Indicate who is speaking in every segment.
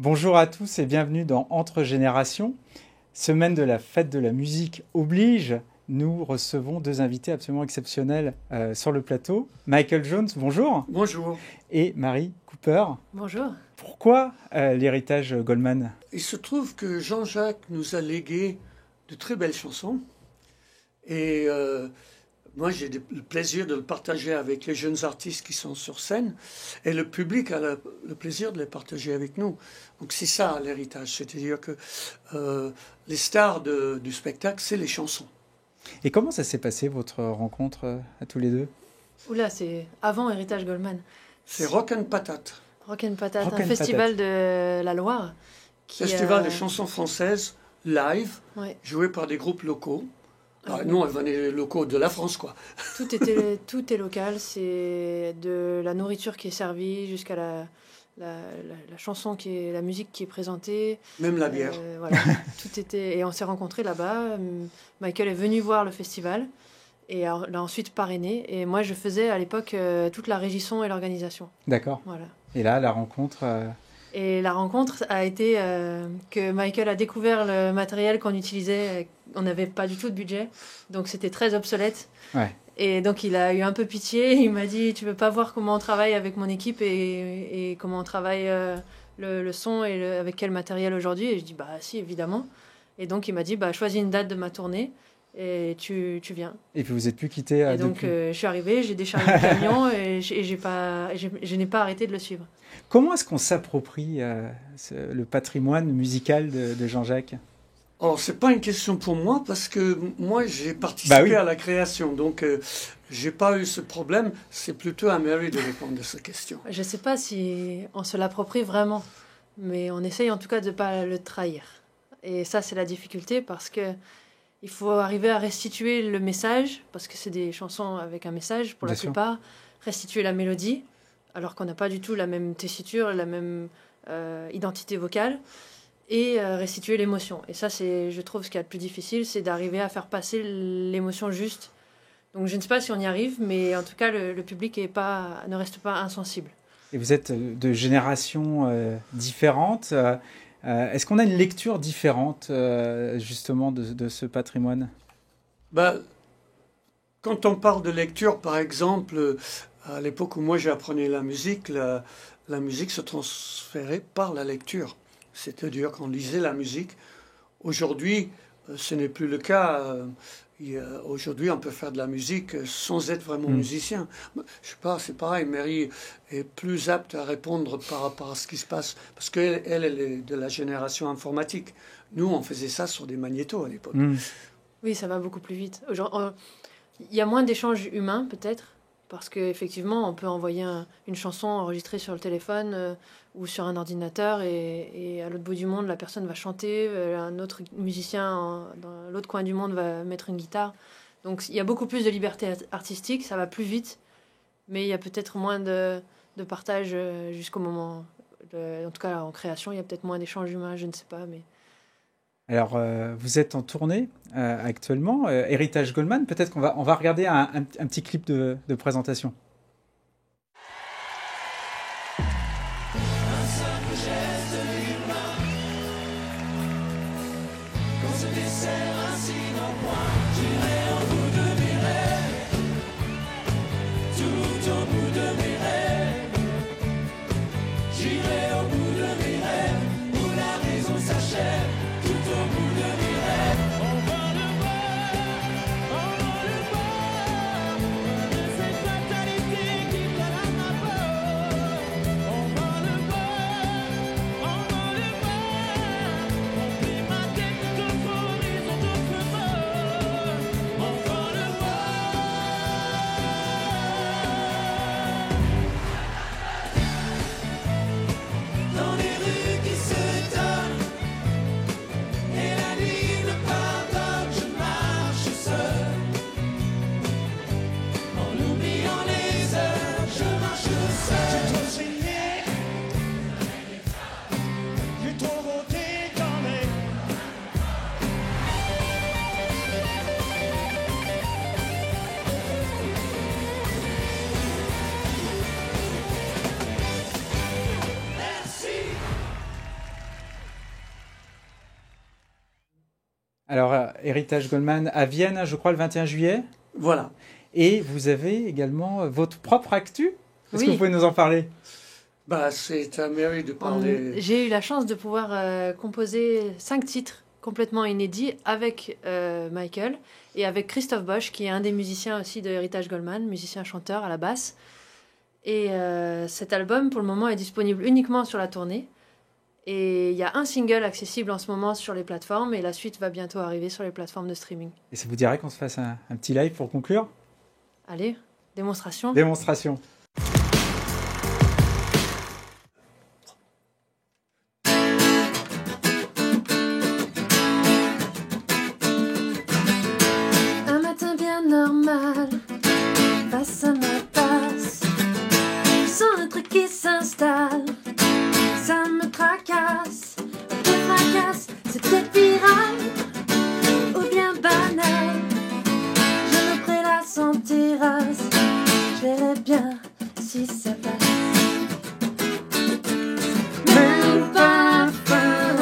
Speaker 1: Bonjour à tous et bienvenue dans Entre Générations. Semaine de la fête de la musique oblige, nous recevons deux invités absolument exceptionnels sur le plateau. Michael Jones, bonjour.
Speaker 2: Bonjour.
Speaker 1: Et Marie Cooper.
Speaker 3: Bonjour.
Speaker 1: Pourquoi l'héritage Goldman ?
Speaker 2: Il se trouve que Jean-Jacques nous a légué de très belles chansons. Et moi, j'ai le plaisir de le partager avec les jeunes artistes qui sont sur scène. Et le public a le plaisir de les partager avec nous. Donc c'est ça l'héritage. C'est-à-dire que les stars du spectacle, c'est les chansons.
Speaker 1: Et comment ça s'est passé, votre rencontre à tous les deux ?
Speaker 3: Oula, c'est avant Héritage Goldman.
Speaker 2: C'est Rock and Patate.
Speaker 3: Rock and Patate,
Speaker 1: Rock
Speaker 3: un
Speaker 1: and
Speaker 3: festival de la Loire.
Speaker 2: Festival de chansons françaises, live,
Speaker 3: Ouais.
Speaker 2: joué par des groupes locaux. Nous, on venait des locaux de la France, quoi.
Speaker 3: Tout est local, c'est de la nourriture qui est servie jusqu'à la chanson, la musique qui est présentée.
Speaker 2: Même la bière.
Speaker 3: Voilà, tout était... Et on s'est rencontrés là-bas. Michael est venu voir le festival et l'a ensuite parrainé. Et moi, je faisais à l'époque toute la régie son et l'organisation.
Speaker 1: D'accord.
Speaker 3: Voilà.
Speaker 1: Et là, la rencontre...
Speaker 3: Et la rencontre a été que Michael a découvert le matériel qu'on utilisait. On n'avait pas du tout de budget, donc c'était très obsolète.
Speaker 1: Ouais.
Speaker 3: Et donc il a eu un peu pitié. Il m'a dit, tu veux pas voir comment on travaille avec mon équipe et comment on travaille le son et avec quel matériel aujourd'hui. Et je dis, bah si, évidemment. Et donc il m'a dit, bah choisis une date de ma tournée et tu viens.
Speaker 1: Et puis vous êtes plus quitté
Speaker 3: Et donc je suis arrivée, j'ai déchargé le camion et je n'ai pas arrêté de le suivre.
Speaker 1: Comment est-ce qu'on s'approprie le patrimoine musical de Jean-Jacques ?
Speaker 2: Alors, c'est pas une question pour moi parce que moi, j'ai participé à la création. Donc, j'ai pas eu ce problème. C'est plutôt à Mary de répondre à cette question.
Speaker 3: Je sais pas si on se l'approprie vraiment, mais on essaye en tout cas de pas le trahir. Et ça, c'est la difficulté parce que il faut arriver à restituer le message, parce que c'est des chansons avec un message pour la plupart, restituer la mélodie, alors qu'on n'a pas du tout la même tessiture, la même identité vocale, et restituer l'émotion. Et ça, c'est, je trouve, ce qu'il y a de plus difficile, c'est d'arriver à faire passer l'émotion juste. Donc je ne sais pas si on y arrive, mais en tout cas, le public ne reste pas insensible.
Speaker 1: Et vous êtes de générations différentes. Est-ce qu'on a une lecture différente, justement, de ce patrimoine ?
Speaker 2: Quand on parle de lecture, par exemple, à l'époque où moi j'apprenais la musique se transférait par la lecture. C'est-à-dire qu'on lisait la musique. Aujourd'hui, ce n'est plus le cas. Aujourd'hui, on peut faire de la musique sans être vraiment musicien. Je sais pas, c'est pareil. Mary est plus apte à répondre par rapport à ce qui se passe. Parce qu'elle est de la génération informatique. Nous, on faisait ça sur des magnétos à l'époque.
Speaker 3: Oui, ça va beaucoup plus vite. Il y a moins d'échanges humains, peut-être. Parce qu'effectivement, on peut envoyer une chanson enregistrée sur le téléphone ou sur un ordinateur et à l'autre bout du monde, la personne va chanter, un autre musicien dans l'autre coin du monde va mettre une guitare. Donc il y a beaucoup plus de liberté artistique, ça va plus vite, mais il y a peut-être moins de partage jusqu'au moment... en tout cas, en création, il y a peut-être moins d'échanges humains, je ne sais pas, mais...
Speaker 1: Alors, vous êtes en tournée actuellement, Héritage Goldman. Peut-être qu'on va regarder un petit clip de présentation.
Speaker 4: Un simple geste humain, qu'on se dessert ainsi dans le coin. J'irai au bout de mes rêves, tout au bout de mes rêves. J'irai au bout de mes rêves, où la raison s'achève.
Speaker 1: Alors, Héritage Goldman à Vienne, je crois, le 21 juillet.
Speaker 2: Voilà.
Speaker 1: Et vous avez également votre propre actu. Est-ce
Speaker 3: Oui.
Speaker 1: que vous pouvez nous en parler?
Speaker 2: C'est à Mary de parler.
Speaker 3: J'ai eu la chance de pouvoir composer 5 titres complètement inédits avec Michael et avec Christophe Bosch, qui est un des musiciens aussi de Héritage Goldman, musicien-chanteur à la basse. Et cet album, pour le moment, est disponible uniquement sur la tournée. Et il y a un single accessible en ce moment sur les plateformes et la suite va bientôt arriver sur les plateformes de streaming.
Speaker 1: Et ça vous dirait qu'on se fasse un petit live pour conclure?
Speaker 3: Allez, démonstration.
Speaker 1: Démonstration.
Speaker 3: Un matin bien normal, face à ma passe, je sens un truc qui s'installe, ça me tracasse, c'est peut-être viral ou bien banal. Je me prélasse en terrasse, je verrai bien si ça passe. Même pas faim,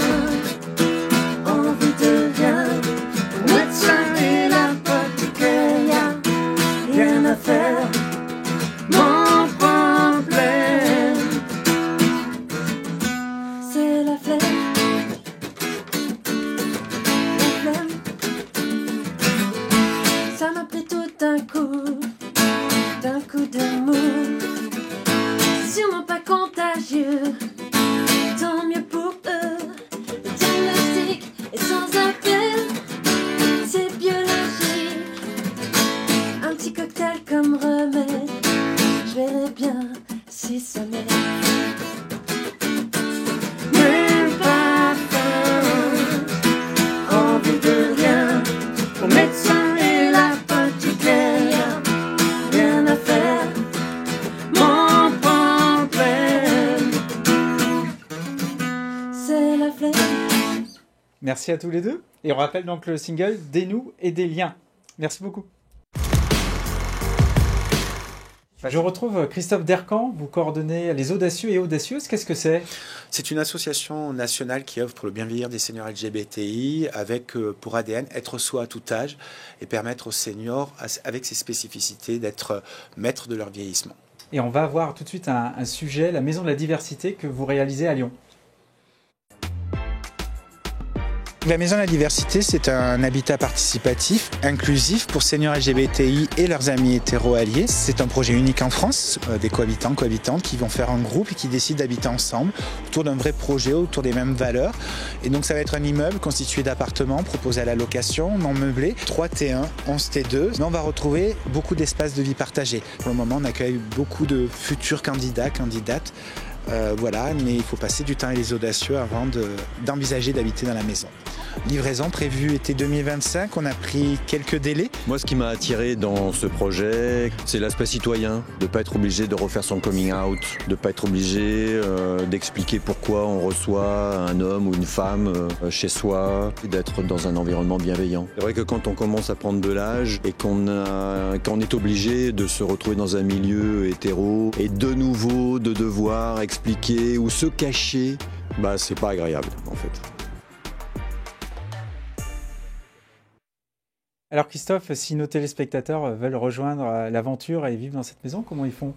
Speaker 3: envie de rien, médecin et l'apothicaire, rien à faire. Mon problème, c'est la flemme. La flemme, ça m'a pris tout d'un coup de mou. C'est sûrement pas contagieux, tant mieux pour eux. Le diagnostic est sans appel, c'est biologique. Un petit cocktail comme remède, je verrai bien si ça m'aide. Même pas faim, envie de rien, au médecin et l'apothicaire, rien à faire. Mon problème, c'est la flemme.
Speaker 1: Merci à tous les deux. Et on rappelle donc le single Des nous et des liens. Merci beaucoup. Je retrouve Christophe Dercan. Vous coordonnez les audacieux et audacieuses. Qu'est-ce que c'est?
Speaker 5: C'est une association nationale qui œuvre pour le bien vieillir des seniors LGBTI avec pour ADN être soi à tout âge et permettre aux seniors, avec ses spécificités, d'être maîtres de leur vieillissement.
Speaker 1: Et on va voir tout de suite un sujet, la Maison de la Diversité que vous réalisez à Lyon.
Speaker 5: La Maison de la Diversité, c'est un habitat participatif, inclusif pour seniors LGBTI et leurs amis hétéro-alliés. C'est un projet unique en France, des cohabitants, cohabitantes qui vont faire un groupe et qui décident d'habiter ensemble autour d'un vrai projet, autour des mêmes valeurs. Et donc ça va être un immeuble constitué d'appartements proposés à la location, non meublés, 3 T1, 11 T2. Mais on va retrouver beaucoup d'espaces de vie partagés. Pour le moment, on accueille beaucoup de futurs candidats, candidates. Voilà, mais il faut passer du temps avec les audacieux avant d'envisager d'habiter dans la maison. Livraison prévue été 2025, on a pris quelques délais.
Speaker 6: Moi, ce qui m'a attiré dans ce projet, c'est l'aspect citoyen, de ne pas être obligé de refaire son coming out, de ne pas être obligé d'expliquer pourquoi on reçoit un homme ou une femme chez soi, d'être dans un environnement bienveillant. C'est vrai que quand on commence à prendre de l'âge et qu'on est obligé de se retrouver dans un milieu hétéro et de nouveau de devoir expliquer ou se cacher, c'est pas agréable en fait.
Speaker 1: Alors Christophe, si nos téléspectateurs veulent rejoindre l'aventure et vivre dans cette maison, comment ils font?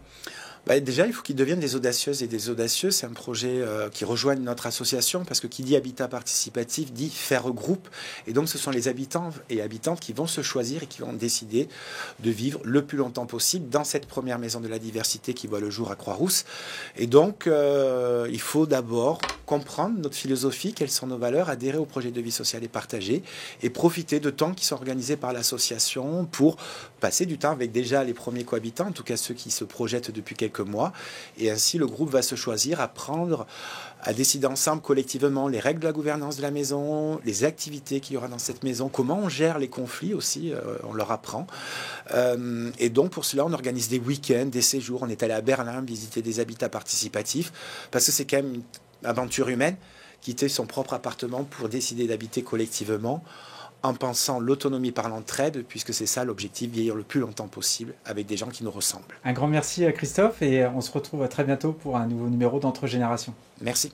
Speaker 5: Déjà, il faut qu'ils deviennent des audacieuses et des audacieux. C'est un projet qui rejoigne notre association parce que qui dit habitat participatif dit faire groupe. Et donc, ce sont les habitants et habitantes qui vont se choisir et qui vont décider de vivre le plus longtemps possible dans cette première maison de la diversité qui voit le jour à Croix-Rousse. Et donc, il faut d'abord comprendre notre philosophie, quelles sont nos valeurs, adhérer au projet de vie sociale et partagé et profiter de temps qui sont organisés par l'association pour passer du temps avec déjà les premiers cohabitants, en tout cas ceux qui se projettent depuis quelques mois. Et ainsi, le groupe va se choisir à décider ensemble, collectivement, les règles de la gouvernance de la maison, les activités qu'il y aura dans cette maison, comment on gère les conflits aussi, on leur apprend. Et donc, pour cela, on organise des week-ends, des séjours. On est allé à Berlin visiter des habitats participatifs, parce que c'est quand même une aventure humaine, quitter son propre appartement pour décider d'habiter collectivement, en pensant l'autonomie par l'entraide, puisque c'est ça l'objectif, vieillir le plus longtemps possible avec des gens qui nous ressemblent.
Speaker 1: Un grand merci à Christophe et on se retrouve très bientôt pour un nouveau numéro d'Entre Générations.
Speaker 5: Merci.